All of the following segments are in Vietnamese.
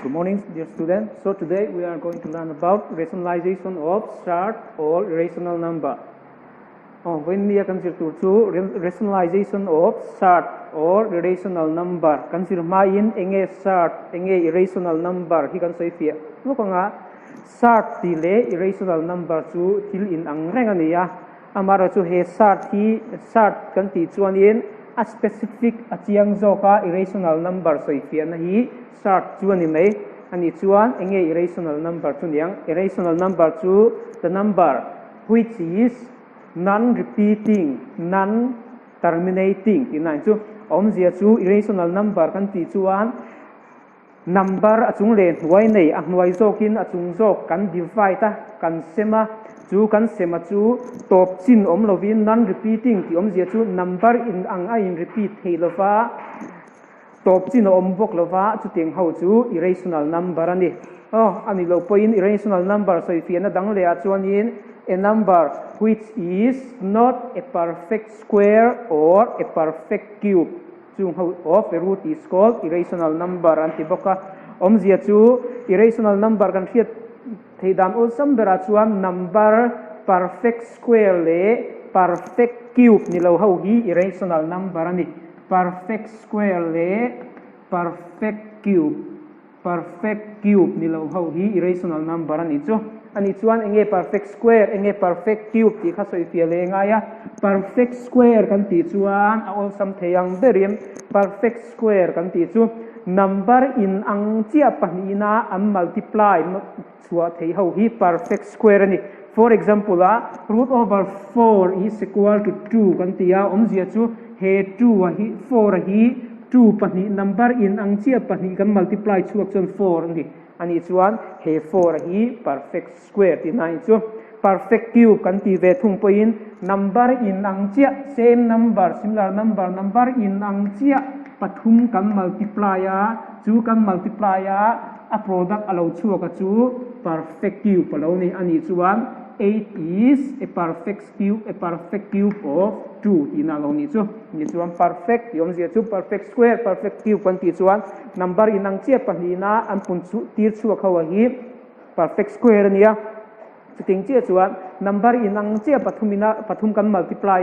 Good morning, dear students. So today we are going to learn about rationalization of surd or irrational number. When we are considered to rationalization of surd or irrational number, consider in enge surd, enge irrational number. He can say fear. Look on surd delay irrational number to till in angrengania. Amara to he surd he surd can teach one in a specific a chiang zoka irrational number. So if he surd to an and it's one enge irrational number to young irrational number to the number which is non-repeating, non-terminating. In so omzia chu irrational number kan ti chuan number achung len huai nei a hnuai zokin achung zok kan divide ta kan sema chu kan sema chu top chin om lovin non-repeating ti omzia chu number in ang a in repeat theilova top chin om bok lova chu teng ho chu irrational number ani ani lo point irrational number so if na dang le a chuan in a number which is not a perfect square or a perfect cube chung of a root is called irrational number antiboka omzia chu irrational number kan hiat theidam ul sambera chuan number perfect square le perfect cube ni lo ho hi irrational number ani perfect square le perfect cube ni lo ho hi irrational number ani chu ani chuan enge perfect square enge perfect cube ti kha soi fia le nga ya perfect square kan ti chuan a all sam theyang berim perfect square kan ti chu number in ang chia panina am multiply chua thei ho hi perfect square ani for example root over 4 is equal to 2 kan ti ya omzia chu he 2 hi 4 hi 2 pani number in ang chia pani kan multiply chuak chon 4 ani ani chuan he 4 hi perfect square ti nai chu perfect cube kan ti ve thung poin number in ang chia same number similar number in ang chia pathum kan multiply chu kan multiply a product alo chu ka chu perfect cube alo ni ani chuan 8 is a perfect cube of 2 ina lo ni chu ni chuan perfect yom zia chu perfect square perfect cube kan ti chuan number in ang chia panina an pun chu tir chu khawa hi perfect square ania chuting chia chuan number in ang chia pathum kan multiply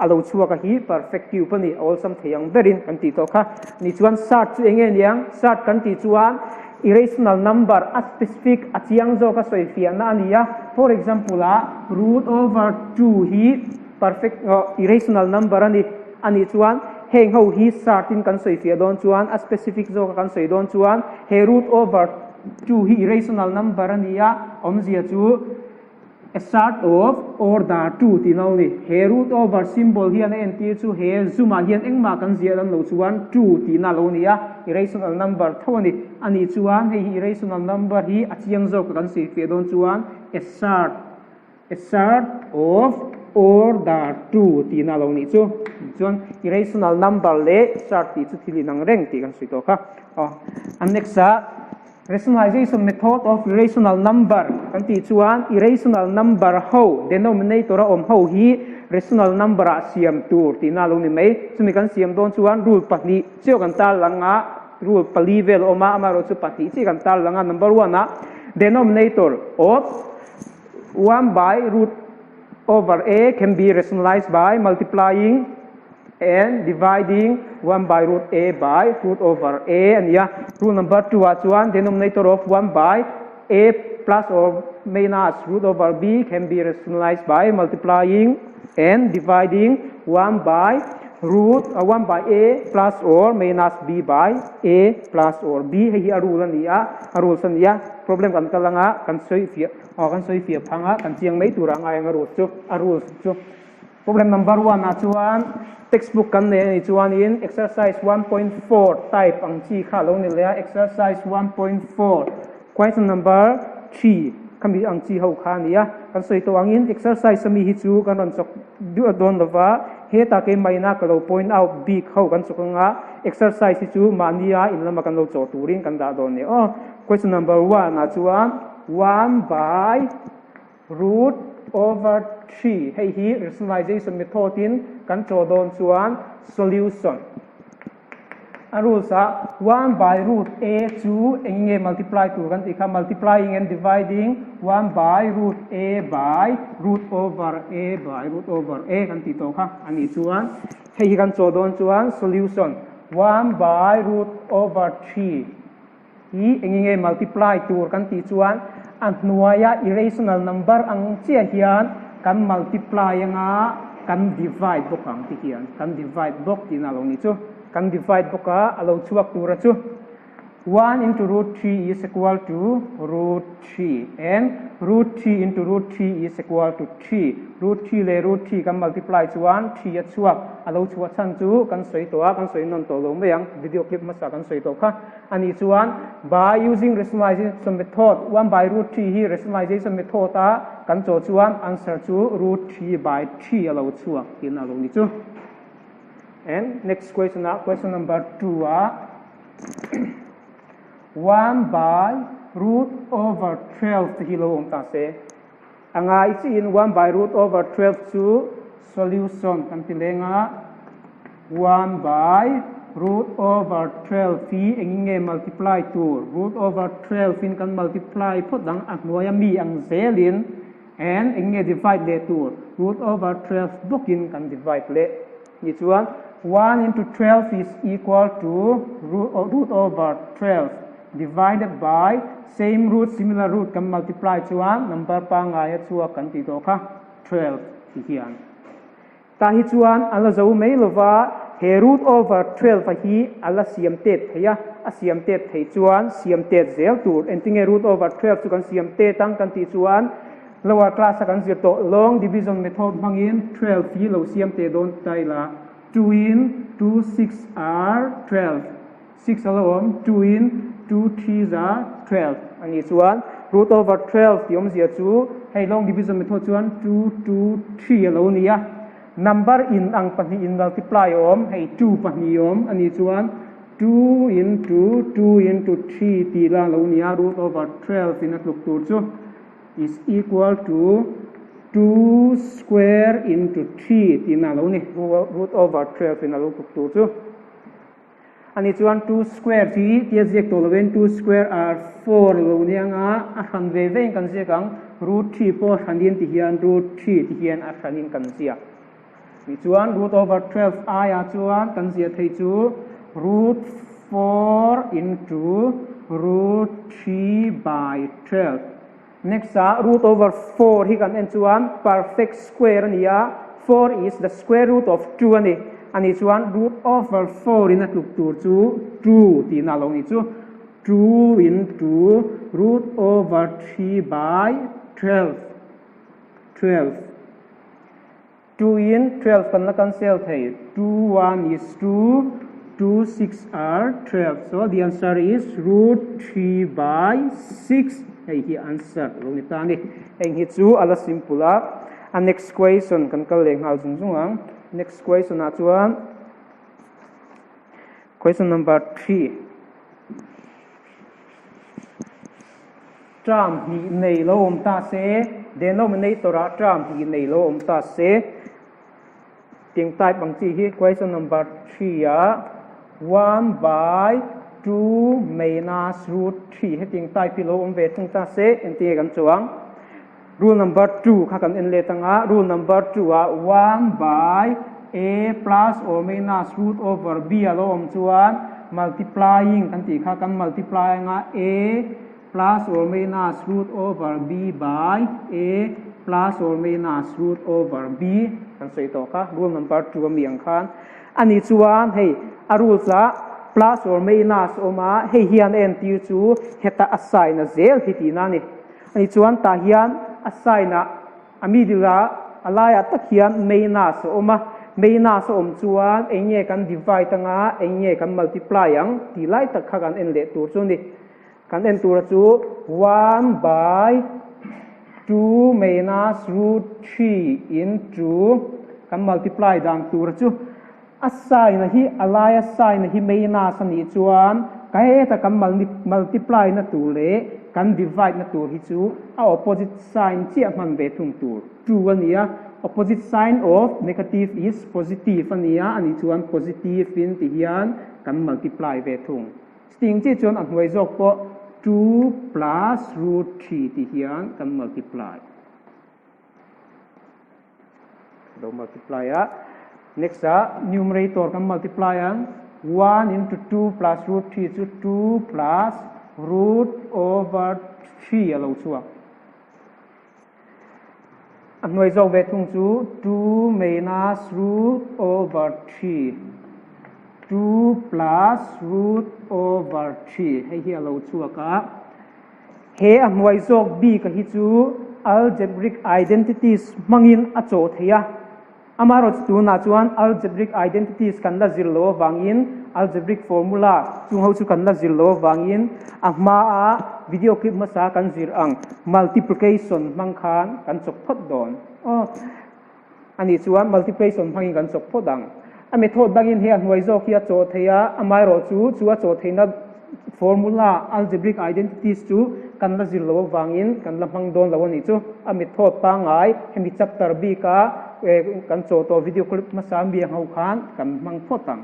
alo chu ka hi perfect cube ani all sam theyang berin kan ti to kha ni chuan surd chu enge niang surd kan ti chuan irrational number a specific a chiang zo ka soi fia na ania for example root over 2 hi perfect irrational number ani chuan heng ho hi surd kan soi fia don chuan a specific zo kan soi don chuan he root over 2 hi irrational number ania omzia chu a surd of order 2 ti no ni he root over symbol hi an nt chu he zuma hian engma kan zia dan lo chuan 2 ti na lo nia irrational number thoni ani chuan he irrational number hi a chiang zo kan sei fe don chuan a surd of order 2 ti na lo ni chu chuan irrational number le surd ti chu thili nang reng ti kan sei to kha and next rationalization method of irrational number kan ti chuan irrational number ho denominator om ho hi rational number a siam tur ti na lo ni mai chumi kan siam don chuan rule pahni cheu kan ta langa rule pali vel oma amaro chu pahni chi kan ta langa number 1 denominator of 1 by root over a can be rationalized by multiplying and dividing 1 by root a by root over a and rule number 2 chuan denominator of 1 by a plus or minus root over b can be rationalized by multiplying and dividing 1 by a plus or minus b by a plus or b hi rule ania problem kan talanga kan soi fia phanga kan chiang mai turanga anga rule chu problem number 1 chuan textbook kan ne chuan in exercise 1.4 type ang chi kha lo ni le exercise 1.4 question number 3 kan bi ang chi ho kha nia kan soi to angin exercise mi hi chu kan ron chok du don lova he ta ke maina ka lo point out big ho kan chokanga exercise hi chu mania in lama kan lo cho turin kan da don ni question number 1 chuan 1 by root over 3 hei hi rationalization method in kan cho don chuan solution rule sa 1 by root a chu enge multiply tur kan ti kha multiplying and dividing 1 by root a by root over a by root over a kan ti to kha ani chuan hei kan cho don chuan solution 1 by root over 3 hi enge multiply tur kan ti chuan an hnuaia irrational number ang chia hian kan multiply anga kan divide bok ang ti hian kan divide bok tin alo ni chu kan divide boka alo chuak tura chu 1 into root 3 is equal to root 3 and root 3 into root 3 is equal to 3 root 3 le root 3 kan multiply chuan 3 a chuak alo chuak chan chu kan soi to a kan soi non to lo meang video clip ma sa kan soi to kha ani chuan by using rationalization method 1 by root 3 hi rationalization method a kan cho chuan answer chu root 3 by 3 alo chuak tin alo ni chu. And next question, question number 2, 1 by root over 12 kilo ohm ta se. Anga isi in 1 by root over 12 chu solution kan tilenga 1 by root over 12 fi engge multiply to root over 12 in kan multiply put dang aknoya mi ang zelin and engge divide le to root over 12 bokin kan divide le ni chuan 1 into 12 is equal to root over 12 divided by same root similar root kan multiply chuan number pa nga ya chua kan ti to kha 12 ti hian ta hi chuan ala zo mai lova he root over 12 a hi ala siam tet theya a siam tet thei chuan siam tet zel tur entinge root over 12 chu kan siam te tang kan ti chuan lower class kan zir to long division method mangin 12 hi lo siam te don tai la 2 in 2 6 are 12 6 alone 2 in 2 3s are 12 ani chuan root over 12 tiom zia chu hei long division method chuan 2 2 3 alone nia number in ang pani in multiply om hei 2 pani om ani chuan 2 into 2 into 3 ti la lo nia root over 12 in atluk tur chu is equal to 2 square into 3 ti na lo ni root over 12 in a lo tu chu ani chuan 2 square ti zek to loven 2 square are 4 lo ni anga a han ve ve kan se kang root 3 po hanin ti hian root 3 ti hian a hanin kan sia ni chuan root over 12 a ya chuan kan sia thei chu root 4 into root 3 by 12 next root over 4 hi kan en chuan perfect square ania 4 is the square root of 2 ani chuan root over 4 in atluk tur chu 2 ti na lo ni chu 2 into root over 3 by 12 2 in 12 kan na cancel thei 2 1 is 2 2 6 are 12 so the answer is root 3 by 6 hei hi answer lo ni ta ni eng hi chu ala simple a next question kan kal leng hau chung chung next question a chuan question number 3 tram hi nei lo om ta se denominator a tram hi nei lo om ta se ting type bang chi hi question number 3 a 1 by 2 minus root 3 heading type below on ve chung ta se enti kan chuang rule number 2 kha kan en le tanga rule number 2 1 by a plus or minus root over b alom chuan multiplying kan ti kha kan multiply nga a plus or minus root over b by a plus or minus root over b kan sei to kha rule number 2 mi ang khan ani chuan hei a rule sa plus or minus oma hei hian en tir chu heta assign a zel hiti na ni ani chuan ta hian assign a amidila alaya tak hian minus oma minus om chuan enge kan divide anga enge kan multiply ang ti lai tak kha kan en le tur chu ni kan en tur chu 1 by 2 minus root 3 into kan multiply dang tur chu assign hi alaya sign hi minus ani chuan kai ta kan multiply na tur le kan divide na tur hi chu a opposite sign chi man ve thung tur true ania opposite sign of negative is positive ania ani chuan positive in ti hian kan multiply ve thung sting chi chuan a hnuai zawk pawh 2 plus root 3 ti hian kan multiply do multiply a next numerator kan multiply ang 1 into 2 plus root 3 chu 2 plus root over 3 alo chuak a hnuai zawk ve thung chu 2 minus root over 3 2 plus root over 3 hei hi alo chuaka he a hnuai zawk b ka hi chu algebraic identities mangin a chaw theia amaro tu na chuan algebraic identities kan la zir lo wangin algebraic formula chung ho chu kan la zir lo wangin a hma a video clip ma sa kan zir ang multiplication mang khan kan chok phot don ani chuan multiplication mangin kan chok phot dang a method bangin he hnuai zawk hi a chaw theia amaro chu a chaw theina formula algebraic identities chu kan la zir lo wangin kan la mang don lo ani chu a method pa ngai hemi chapter b ka kan chaw to video clip ma sa mi hau khan kan mang photang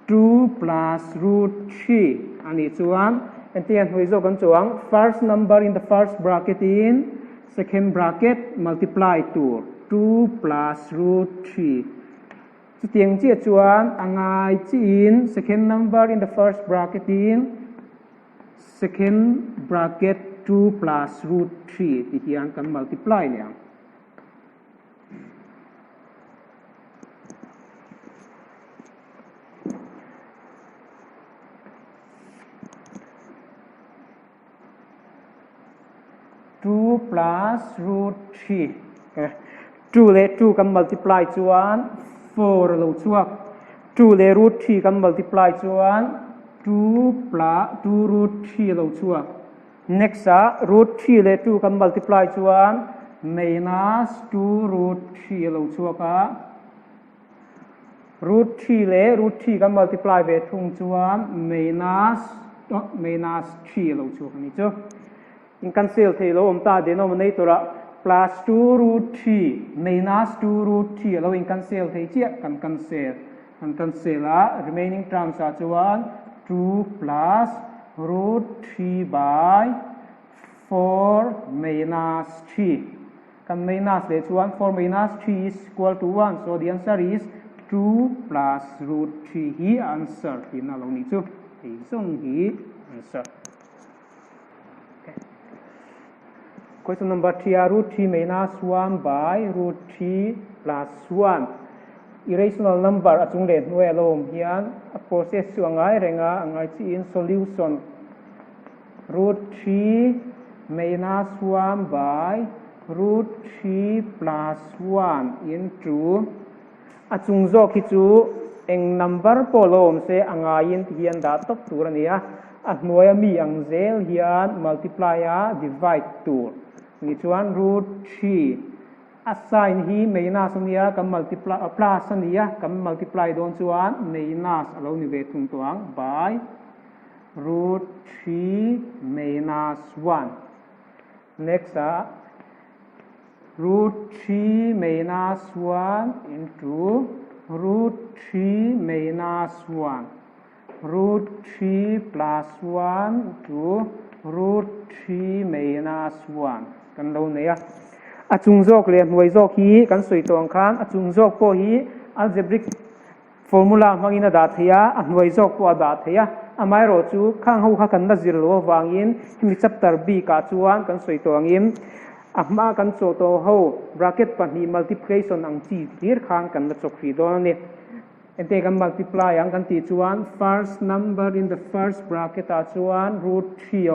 2 plus root 3 ani chuan entian hnuai zawk kan chuang first number in the first bracket in second bracket multiply 2 plus root 3 chu tiang chi chuan angai chi in second number in the first bracket in second bracket 2 plus root 3 ti hian kan multiply liang two plus root 3 2 le 2 kan multiply chuan 4 lo chuak 2 le root 3 kan multiply chuan 2 plus 2 root 3 lo chuak next root 3 le 2 kan multiply chuan minus 2 root 3 lo chuak root 3 le root 3 kan multiply ve thung chuan minus 3 lo chuak ni chu in cancel thei lo ta denominator plus 2 root 3 minus 2 root 3 lo in cancel thei chia kan cancel remaining terms are chuan 2 plus root 3 by 4 minus 3 kan minus le chuan 4 minus 3 is equal to 1 so the answer is 2 plus root 3 hi answer tin lo ni chu ei song hi answer. Question number 3 root 3 minus 1 by root 3 plus 1 irrational number achung le hnuai alom hian a process chu angai renga angai chi in solution root 3 minus 1 by root 3 plus 1 into achung zo ki chu eng number polom se angai in hian da top tur ania a hnuai mi ang zel hian multiply divide tur ni chuan root 3 assign hi minus ania kan multiply plus ania kan multiply don chuan minus alo ni ve thung tuang by root 3 minus 1 next root 3 minus 1 into root 3 minus 1 root 3 plus 1 to root 3 minus 1 kan lo ne achung zawk le hnuai zawk hi kan soi tawng khan achung zawk po hi algebraic formula mangina da theia a hnuai zawk po da theia amai ro chu khang ho kha kan na zir lo wangin hemi chapter b ka chuan kan soi tawngin ahma kan chaw to ho bracket pani multiplication ang chi tir khang kan na chok ri don ni ente kan multiply ang kan ti chuan first number in the first bracket a chuan root 3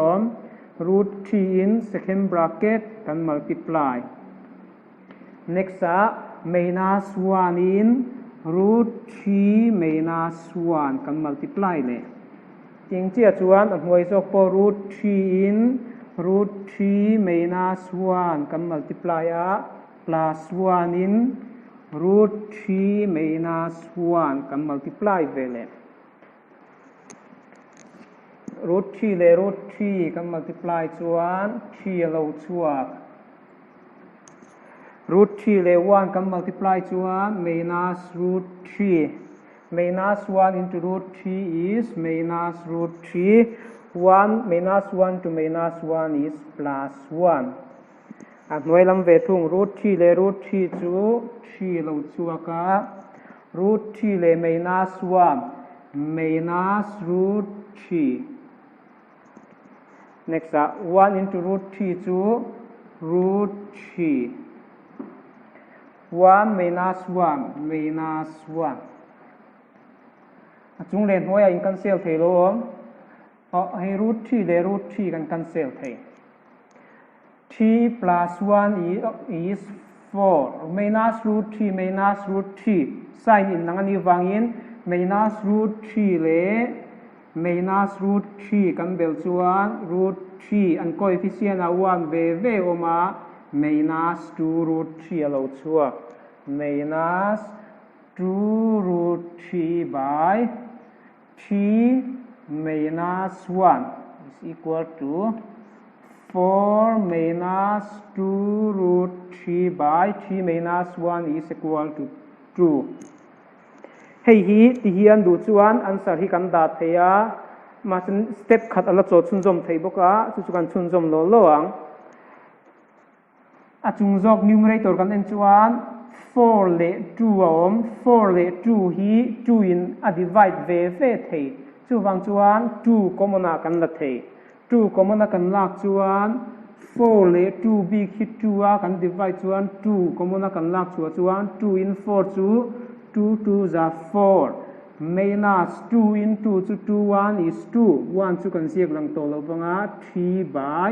root 3 in second bracket kan multiply next minus 1 in root 3 minus 1 kan multiply le ting chia chuan a hnuai zawk po root 3 in root 3 minus 1 kan multiply plus 1 in root 3 minus 1 kan multiply vele root 3 le root 3 kan multiply chuan 3 lo chuak root 3 le 1 kan multiply chuan minus root 3 minus 1 into root 3 is minus root 3. 1 minus 1 to minus 1 is plus 1. At noi lam ve thung root 3 le root 3 chu 3 lo chuaka root 3 le minus 1 minus root 3. Next 1 into root 3 chu root 3. 1 minus 1 minus 1. Chung len noi in cancel thei lo hay root 3 le root 3 kan cancel thei. 3 plus 1 is 4. Minus root 3 minus root 3. Sign in nang ani wangin minus root 3 le minus root 3 kan bel chuan root 3 an coefficient a 1 ve oma minus 2 root 3 alo chua. Minus 2 root 3 by 3 minus 1 is equal to 4 minus 2 root 3 by 3 minus 1 is equal to 2. Hei hi ti hian du chuan answer hi kan da theya ma step khat ala chaw chun jom thei boka chu kan chun jom lo loang a chung jok numerator kan en chuan 4 le 2 om 4 le 2 hi 2 in a divide ve thei chu wang chuan 2 common a kan la thei 2 common a kan lak chuan 4 le 2 big hit 2 a kan divide chuan 2 common a kan lak chuan 2 in 4 chu 2 2 are 4 minus 2 into 2 1 is 2 1 chu kan siak lang to lo banga 3 by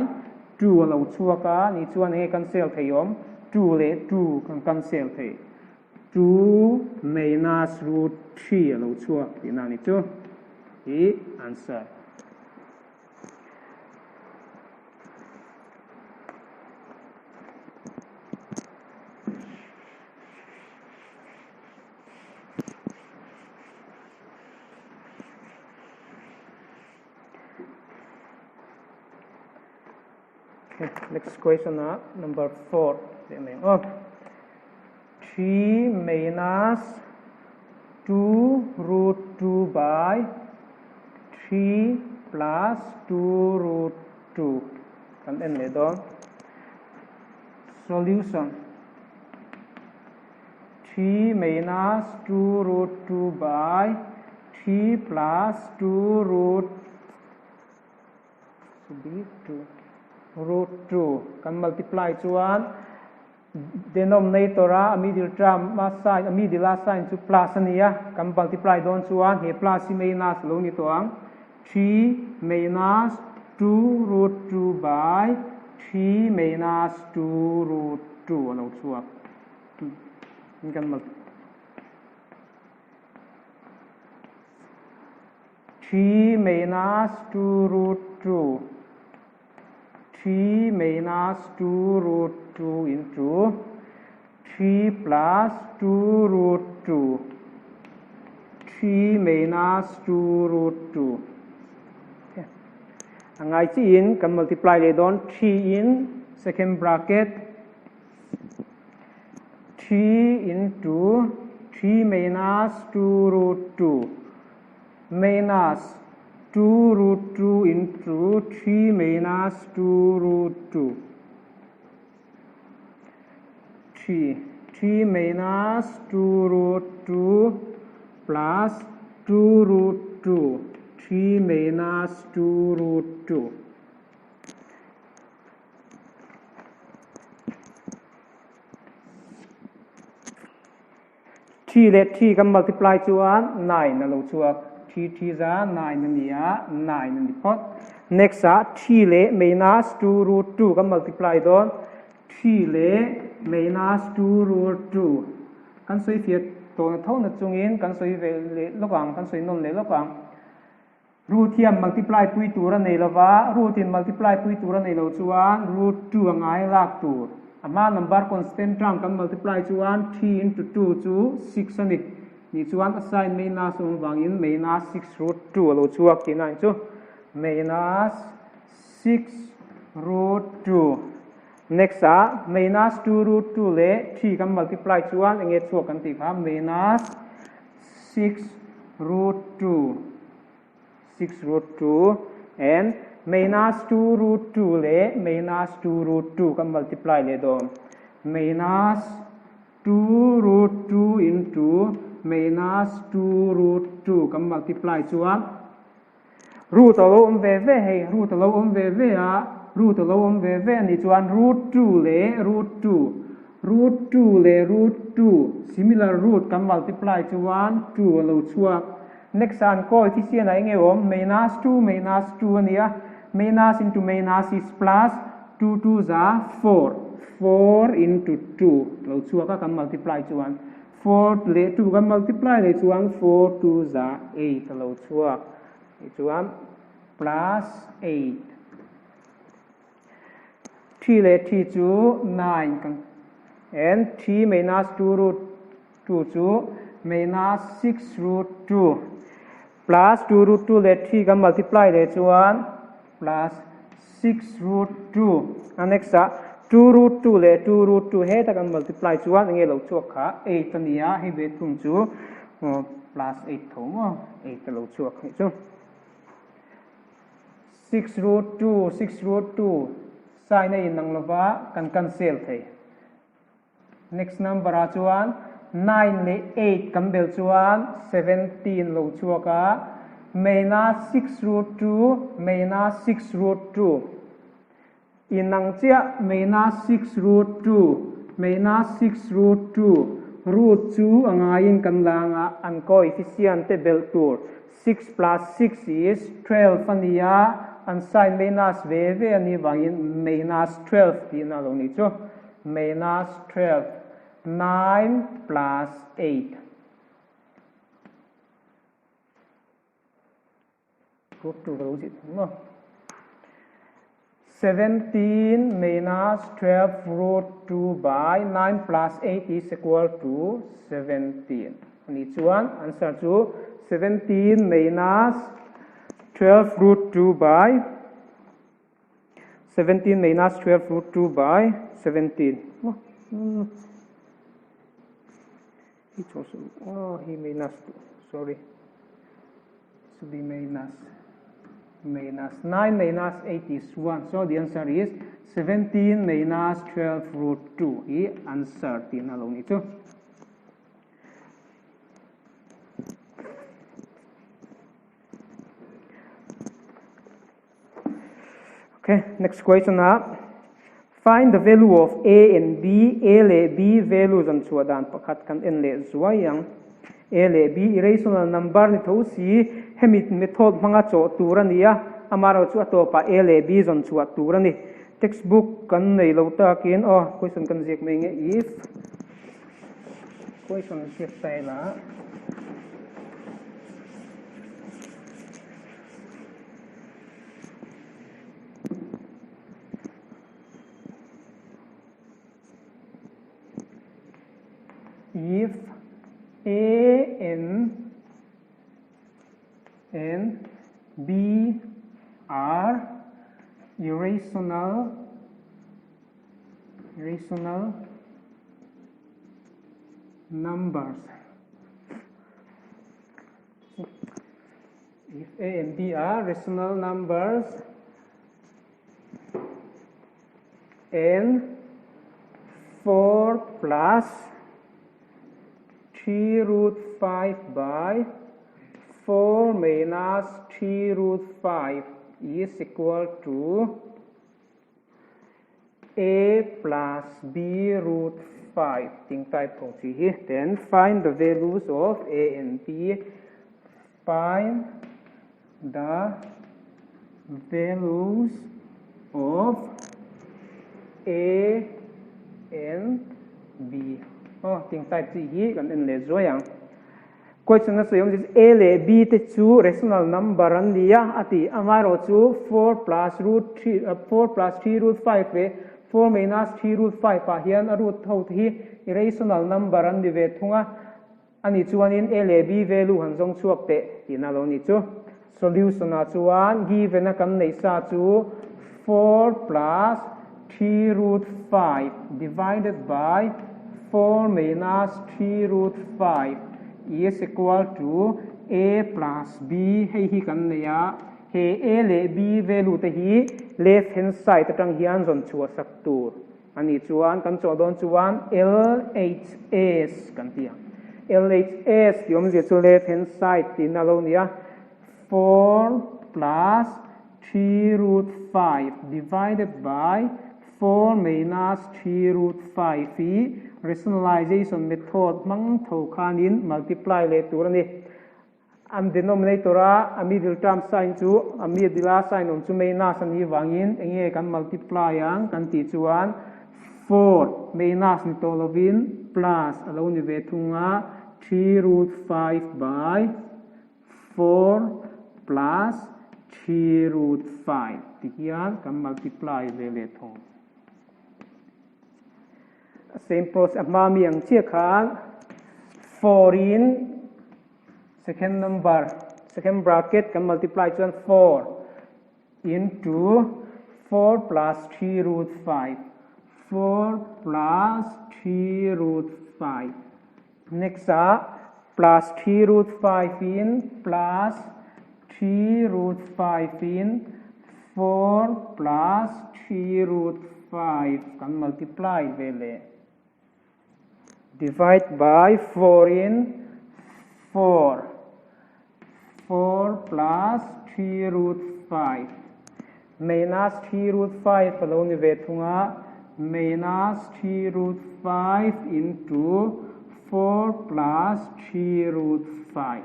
2 lo chuaka ni chuan he cancel theiom 2 le 2 kan cancel thei 2 minus root 3 lo chuak ina ni chu hi answer. Okay, next question number 4. 3 minus 2 root 2 by 3 plus 2 root 2. Kan en le don. Solution. 3 minus 2 root 2 by 3 plus 2 root should be 2. Root 2 kan multiply chuan denominator a middle term ma sign a middle sign chu plus ania kan multiply don chuan he plus minus lo ni toang 3 minus 2 root 2 by 3 minus 2 root 2 lo chuak kan multiply 3 minus 2 root 2 3 minus 2 root 2 into 3 plus 2 root 2 3 minus 2 root 2 okay. Angai chi in kan multiply le don 3 in second bracket 3 into 3 minus 2 root 2 minus 2 root 2 into 3 minus 2 root 2 3 minus 2 root 2 plus 2 root 2 3 minus 2 root 2 3 let 3 kan multiply chuan 9 na lo chuak 3 3 za 9 nia 9 ni pot next 3 le minus 2 root 2 kan multiply don 3 le minus 2 root 2 kan soi fiat to na thau na chungin kan soi ve le lokang kan soi non le lokang root hiam multiply pui tura nei lova root in multiply pui tura nei lo chuan root 2 angai lak tur ama number constant term kan multiply chuan 3 into 2 chu 6 ani ni chuan assign minus on wangin minus 6 root 2 lo chuak ti nai chu minus 6 root 2 next minus 2 root 2 le 3 kan multiply chuan enge chuak kan ti kha minus 6 root 2 6 root 2 and minus 2 root 2 le minus 2 root 2 kan multiply le do minus 2 root 2 into minus 2 root 2 kan multiply chuan root alo ve ve hey root alo ve ve a root alo ve ve ni chuan root 2 le root 2 root 2 le root 2 similar root kan multiply chuan 2 alo chuak next an coefficient ai nge om minus 2 ania minus into minus is plus 2 2 are 4 into 2 lo chuak kan multiply chuan 4 le 2 kan multiply le chuan 4 2 are 8 lo chuak chuan plus 8 3 le 3 chu 9 kan and 3 minus 2 root 2 chu minus 6 root 2 plus 2 root 2 le 3 kan multiply le chuan plus 6 root 2 and next 2 root 2 le 2 root 2 he ta kan multiply chuan nge lo chuak kha 8 ania he ve thum chu plus 8 thom 8 lo chuak he chu 6 root 2 sai na in nang lova kan cancel thei next number a chuan 9 le 8 kan bel chuan 17 lo chuaka minus 6 root 2 minus 6 root 2 in nang chia minus 6 root 2 minus 6 root 2 root 2 angain kan langa an coefficient te bel tur 6 plus 6 is 12 ania an sign minus ve ve ani wangin minus 12 ti na lo ni chu minus 12 9 plus 8 root 2 lo ji no 17 minus 12 root 2 by 9 plus 8 is equal to 17 and each one answer to 17 minus 12 root 2 by 17 minus 12 root 2 by 17 it's also he minus 2 sorry should be minus 9 minus 8 is 1 so the answer is 17 minus 12 root 2 he answer tin alone ito okay next question find the value of a and b a le b values an chuadan pakhat kan en le zuayang a le b irrational number ni thosi hemit method manga cho turania amaro chu atopa a le b zon chu turani textbook kan nei lo ta kin question kan jek me nge if question se saila if a and b are irrational numbers if a and b are rational numbers and 4 plus 3 root 5 by 4 minus 3 root 5 is equal to a plus b root 5. Think type of here. Then find the values of a and b. Find the values of a and b. Think type here kan en le zoyang. Question na sayong is a le b te chu rational number an liya ati amaro chu 4 plus 3 root 5 le 4 minus 3 root 5 pa hian a root thot hi irrational number an di ve thunga ani chuanin a le b value han jong chuak te tina lo ni chu solution a chuan given a kan nei sa chu 4 plus 3 root 5 divided by 4 minus 3 root 5 is equal to a plus b hei hi kan neya he a le b value te hi left hand side atang hian zon chua sak tur ani chuan kan chaw don chuan LHS kan tia LHS tiom je chu left hand side tin alo nia 4 plus 3 root 5 divided by 4 minus 3 root 5 hi rationalization method mang tho khanin multiply le tur ani am denominator a middle term sign chu a middle sign on chu minus ani wangin enge kan multiply ang kan ti chuan 4 minus ni tolovin plus alo ni ve thunga 3 root 5 by 4 plus 3 root 5 ti hian kan multiply le thong same process ma mi ang chia khan 4 in second bracket can multiply chuan 4 into 4 plus 3 root 5 4 plus 3 root 5 next plus 3 root 5 in plus 3 root 5 in 4 plus 3 root 5 can multiply vele divide by 4 in 4 plus 3 root 5 minus 3 root 5 alone ve thunga minus 3 root 5 into 4 plus 3 root 5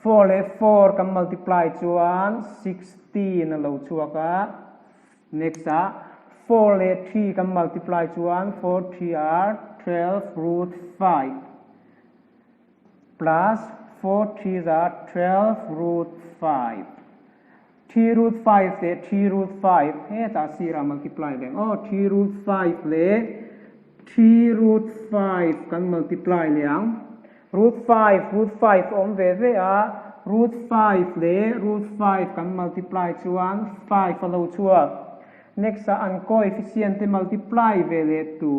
4 le 4 kan multiply chuan 16 alo chuaka next 4 le 3 kan multiply chuan 4 3 are 12 root 5 plus 4 3s are 12 root 5 3 root 5 le 3 root 5 he ta sira multiply le 3 root 5 le 3 root 5 kan multiply leang root 5 om ve root 5 le root 5 kan multiply chuan 5 alo chua next an coefficient multiply vele to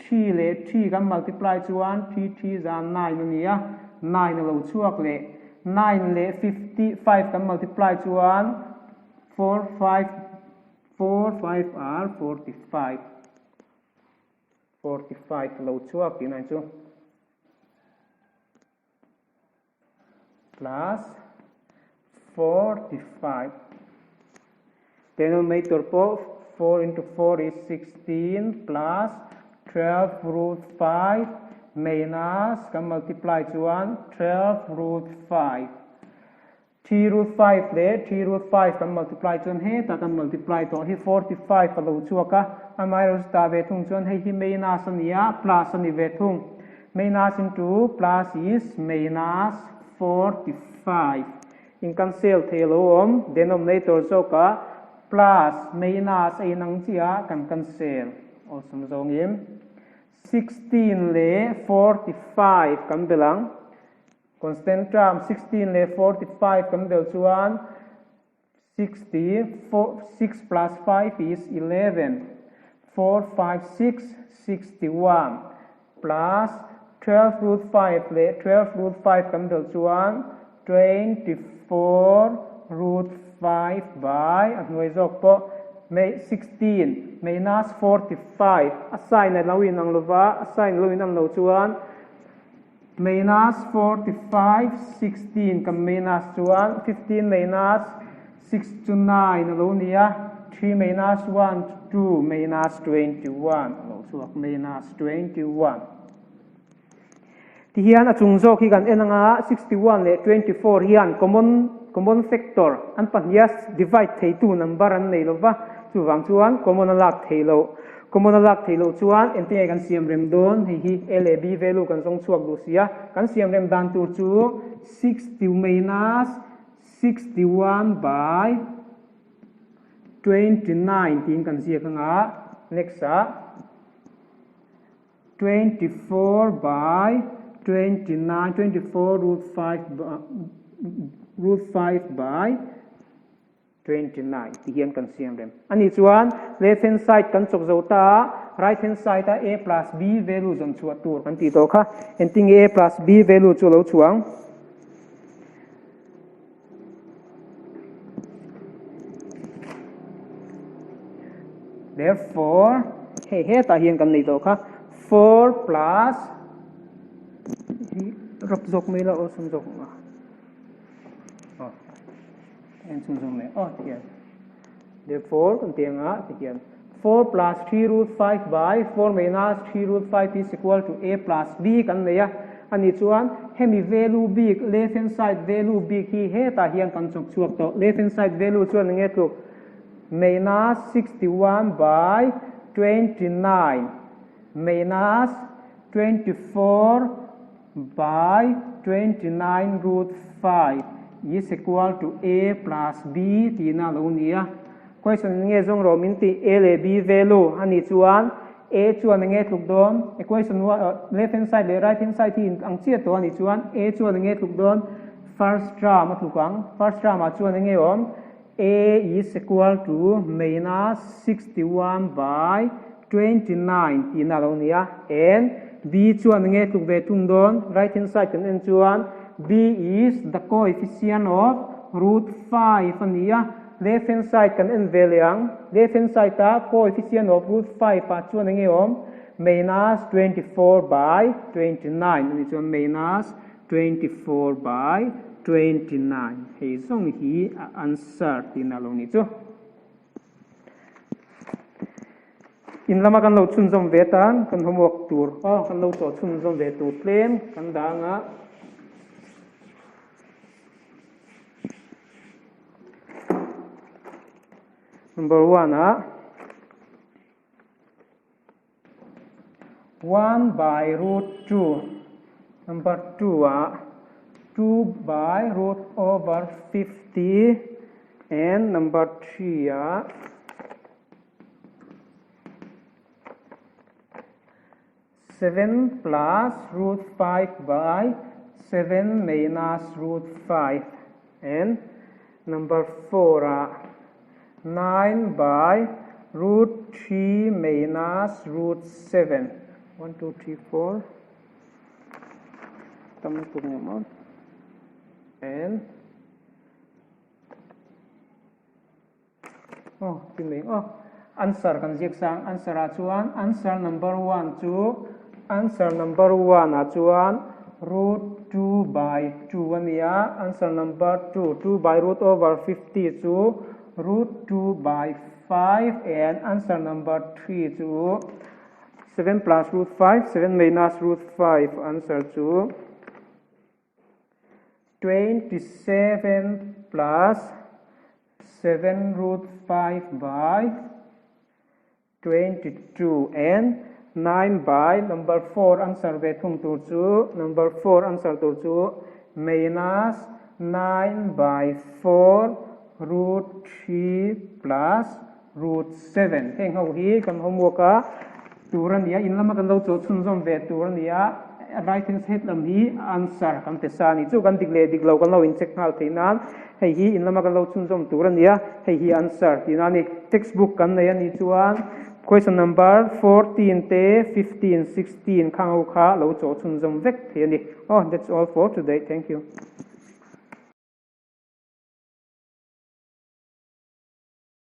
3 le 3 kan multiply chuan 3 3s are 9 ania 9 alo chuak le 9 le 55 kan multiply chuan 4 5 are 45 alo chuak tin ai chu plus 45 denominator po 4 into 4 is 16 plus 12 root 5 minus can multiply chuan 12 root 5 3 root 5 le 3 root 5 kan multiply chuan he ta kan multiply to hi 45 alo chuaka amai ro sta ve thung chuan he hi minus ania plus ani ve thung minus into plus is minus 45 in cancel thelo om denominator zoka plus minus ay nang chia kan cancel o samjong im 16 le 45 kan belang constant term 16 le 45 kan bel chuan 6 plus 5 is 11 4 5 6 61 plus 12 root 5 le 12 root 5 kan bel chuan 24 root 5 by anoi jok po 16 minus 45 assign na lawin ang lova assign lawin ang lo chuan minus 45 16 kan minus chuan 15 minus 6 to 9 alo nia 3 minus 1 to 2 minus 21 alo chuak minus 21 ti hian achung zo khi kan enanga 61 le 24 hian common factor an pahnias divide thei tu number an nei lova chu wang chuan common alak theilo chuan enti kan siam rem don hi lab value kan song chuak du sia kan siam rem dan tur chu 60 minus 61 by 29 tin kan sia khanga next 24 by 29 24 root 5 by 29 ti hian kan siam rem ani chuan left hand side kan chok zo ta right hand side a plus b value zon chuat tur kan ti to kha en ting a plus b value chu lo chuang therefore he ta hian kan nei to kha 4 plus rap jok mai la o sum jok ma en sum jok mai hian therefore kan tianga hian 4 plus 3 root 5 by 4 minus 3 root 5 is equal to a plus b kan neya ani chuan hemi value b left hand side value b hi he ta hian kan chok chuak to left hand side value chuan nge tu minus 61 by 29 minus 24 by 29 root 5 is equal to a plus b tina lo nia question nge zong ro min ti a le b value ani chuan a chuan nge thuk don equation left hand side le right hand side ti ang chia to ani chuan a chuan nge thuk don first term ma thukang first term ma chuan nge om a is equal to minus 61 by 29 tina lo nia and b chuan nge thuk ve tung don right hand side kan en chuan b is the coefficient of root 5 ania left hand side kan en veliang left hand side ta coefficient of root 5 pa chuan nge om minus 24 by 29 ni chuan minus 24 by 29 he song hi answer tina lo ni chu in lama kan lo chun zom ve tan kan homework tur kan lo cho chun zom ve tu tlem kan danga number 1 1 by root 2 number 2 2 by root over 50 and number 3 7 plus root 5 by 7 minus root 5 and number 4 9 by root 3 minus root 7 1 2 3 4 tama po naman and answer kan jek sang answer chuan answer number 1 chu answer number 1 chuan root 2 by 2 ania answer number 2 2 by root over 50 chu root 2 by 5 and answer number 3 chu 7 plus root 5 7 minus root 5 answer chu 27 plus 7 root 5 by 22 and 9 by number 4 answer ve thung tur chu number 4 answer tur chu minus 9 by 4 root 3 plus root 7 heng ho hi kan homework turan ya in lama kan lo cho chun zom ve turan ya right hand side lam hi answer kan te sa ni chu kan dik le dik lo kan lo in check hal theinan hei hi in lama kan lo chun zom turan ya hei hi answer tinani textbook kan nei ani chuan question number 14 te 15 16 khang ho kha lo cho chun zom vek the ni that's all for today thank you